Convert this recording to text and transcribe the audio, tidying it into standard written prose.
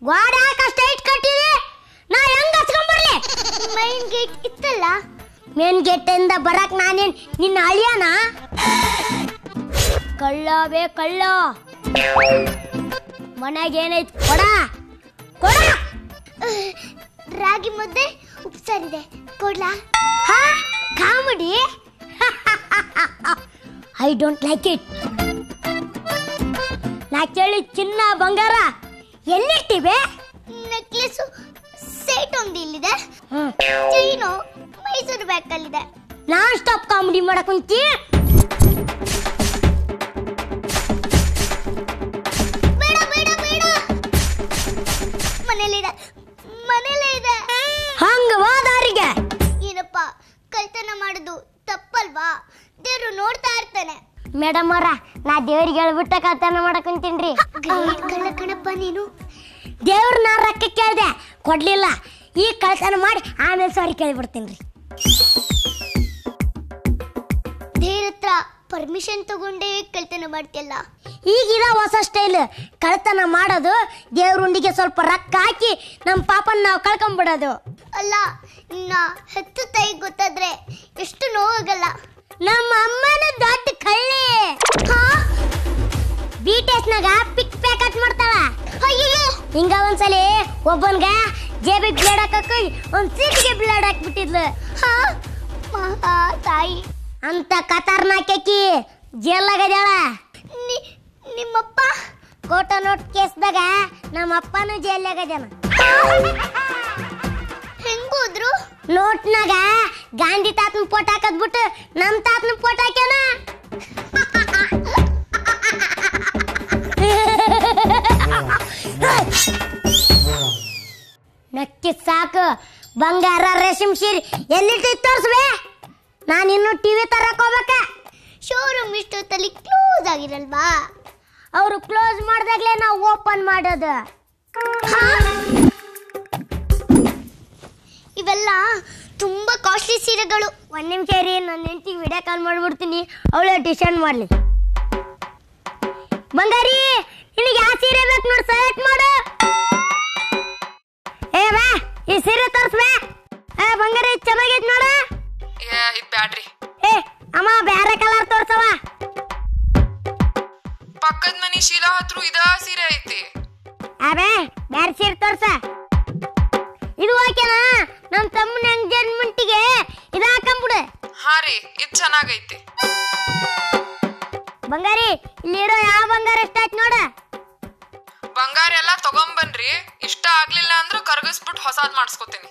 ಗೋಡೆ ಯಾಕಷ್ಟ ಇಟ್ ಕಟ್ಟಿದೆ? ನಾ ಹೆಂಗ್ ಹಚ್ಕೊಂಡ್ಬರ್ಲಿ? ಮೈನ್ ಗೇಟ್ ಇತ್ತಲ್ಲ. ಮೇನ್ ಗೇಟ್ ಇಂದ ಬರಕ್ ನಾನೇನ್ ನಿನ್ನ ಅಳಿಯನ? ಕಳ್ಳವೇ ಕಳ್ಳ. ಮನೆಗೆ ಏನೈತ್ ಕೊಡ ಕೊಡ. ರಾಗಿ ಮುದ್ದೆ ಉಪ್ಸಾರಿದೆ, ಕೊಡ್ಲಾ? Comedy. I don't like it. ನಾ ಕೇಳಿ ಚಿನ್ನ ಬಂಗಾರ ಎಲ್ಲಿಟ್ಟಿವೆ? ನೆಕ್ಲೆಸ್ ಸೆಟ್ ಒಂದು ಇಲ್ಲಿದೆ, ಚೈನು ಮೈಸೂರು ಬ್ಯಾಗಲ್ಲಿದೆ. ನಾನ್ ಸ್ಟಾಪ್ ಕಾಮಿಡಿ ಮಾಡಕ್ ಕುಂತಿ. ಬೇಡ ಬೇಡ ಬೇಡ, ಮನೇಲಿದೆ ಮನೇಲೇ ಇದೆ. ಹಂಗ ವಾದಾರಿಗೆ ಏನಪ್ಪ ಕಳ್ತನ ಮಾಡೋದು ತಪ್ಪಲ್ವಾ? ದೇವ್ರು ನೋಡ್ತಾ ಇರ್ತಾನೆ. ಮೇಡಮ್ ಅವರ, ನಾ ದೇವ್ರಿಗೆ ಹೇಳ್ಬಿಟ್ಟ ಕಳ್ತನ ಮಾಡಕ್ ಕುಂತೀನ್ರಿ. ಕಳ್ಳ ಕಣಪ್ಪ ನೀನು. ದೇವ್ರನ್ನ ರೊಕ್ಕ ಕೇಳ್ದೆ, ಕೊಡ್ಲಿಲ್ಲ. ಈ ಕಳ್ತನ ಮಾಡಿ ಆಮೇಲೆ ಸಾರಿ ಕೇಳಿಬಿಡ್ತೀನಿ. ದೇವ್ರ ಹತ್ರ ಪರ್ಮಿಷನ್ ತಗೊಂಡೇ ಕಳ್ತನ ಮಾಡ್ತಿಯಲ್ಲ. ಈಗಿದ ಹೊಸ ಸ್ಟೈಲ್ ಕಳ್ತನ ಮಾಡೋದು. ದೇವ್ರ ಉಂಡಿಗೆ ಸ್ವಲ್ಪ ರೊಕ್ಕ ಹಾಕಿ ನಮ್ಮ ಪಾಪನ್ ನಾವು ಕಳ್ಕೊಂಡ್ಬಿಡೋದು. ಅಲ್ಲ, ನಿನ್ನ ಹೆತ್ತು ತಾಯಿ ಗೊತ್ತಾದ್ರೆ ಎಷ್ಟು ನೋವಾಗಲ್ಲ. ನಮ್ಮ ಅಮ್ಮನ ದೊಡ್ಡ ಕಳ್ಳಿ. BTS-ನಾಗ ಪಿಕ್ ಪ್ಯಾಕೆಟ್ ಮಾಡ್ತಾಳ. ಹಿಂಗ ಒಂದ್ಸಲಿ ಒಬ್ಬನ್ಗ ಜೇಬಿಗೆ ಬ್ಲೇಡ್ ಹಾಕಕ್ಕ ಒಂದ್ ಸೀಟಿಗೆ ಬ್ಲೇಡ್ ಹಾಕ್ಬಿಟ್ಟಿದ್ಲು. ತಾಯಿ ಅಂತ ಖತರ್ನಾಕಿ ಜೇಲಾಗದ್ಯಾಳ. ನಿಮ್ಮಪ್ಪ ಕೋಟ ನೋಟ್ ಕೇಸ್ದಾಗ ನಮ್ಮ ಅಪ್ಪನೂ ಜೈಲಾಗದ್ಯಾನ. ಹೆಂಗೋದ್ರು? ನೋಟ್ನಾಗ ಗಾಂಧಿ ತಾತನ ಫೋಟೋ ಹಾಕದ್ಬಿಟ್ಟು ನಮ್ ತಾತನ ಫೋಟೋ ಹಾಕ್ಯಾನ. ನಕ್ಕಿ ಸಾಕು. ಬಂಗಾರ ರೇಷ್ಮೆ ಸೀರೆ ಎಲ್ಲಿಟ್ಟು ತೋರ್ಸ್ಬೇ? ನಾನಿನ್ನು ಟಿವಿ ತರಕ್ ಹೋಗ್ಬೇಕ. ಶೋರೂಮ್ ಇಷ್ಟೊತ್ತಲ್ಲಿ ಕ್ಲೋಸ್ ಆಗಿರಲ್ವಾ? ಅವರು ಕ್ಲೋಸ್ ಮಾಡ್ದಾಗ್ಲೇ ನಾವು ಓಪನ್ ಮಾಡೋದು. ಇವೆಲ್ಲ ತುಂಬಾ ಕಾಸ್ಟ್ಲಿ ಸೀರೆಗಳು. ಒಂದ್ ನಿಮಿಷ ರೀ, ನನ್ನ ಹೆಂಡತಿಗೆ ವಿಡಿಯೋ ಕಾಲ್ ಮಾಡ್ಬಿಡ್ತೀನಿ, ಅವಳೇ ಡಿಸೈನ್ ಮಾಡ್ಲಿ. ಬಂಗಾರಿ, ನಿನಗೆ ಯಾವ ಸೀರೆ ಬೇಕು ನೋಡಿ ಸೆಲೆಕ್ಟ್ ಮಾಡು. ಏ ಬಾ, ಈ ಸೀರೆ ತೋರ್ಸ್ಬೇ. ಏ ಬಂಗಾರಿ, ಚೆನ್ನಾಗೈತ್ ನೋಡ. ಇದು ಬ್ಯಾಡ್ರಿ. ಏ ಅಮ್ಮ, ಬ್ಯಾರೆ ಕಲರ್ ತೋರ್ಸವ. ಪಕ್ಕದ ಮನಿ ಶೀಲಾ ಹತ್ರ ಇದ ಸೀರೆ ಐತಿ. ಅಬೇ, ಬ್ಯಾರೆ ಸೀರೆ ತೋರ್ಸ. ಇದು ಓಕೆನಾ? ನಮ್ ತಮ್ಮನ ಎಂಗೇಜ್ಮೆಂಟಿಗೆ ಇದು ಹಾಕೊಂಬಿಡು. ಹಾ ರೀ, ಇದು ಚೆನ್ನಾಗೈತಿ. ಬಂಗಾರಿ, ಇಲ್ಲಿರೋ ಯಾವ ಬಂಗಾರ ಎಷ್ಟಾಯ್ತು ನೋಡ. ಬಂಗಾರ ಎಲ್ಲ ತಗೊಂಬನ್ರಿ. ಇಷ್ಟ ಆಗ್ಲಿಲ್ಲ ಅಂದ್ರ ಕರ್ಗಿಸ್ಬಿಟ್ಟು ಹೊಸಾದ್ ಮಾಡಿಸ್ಕೊತೀನಿ.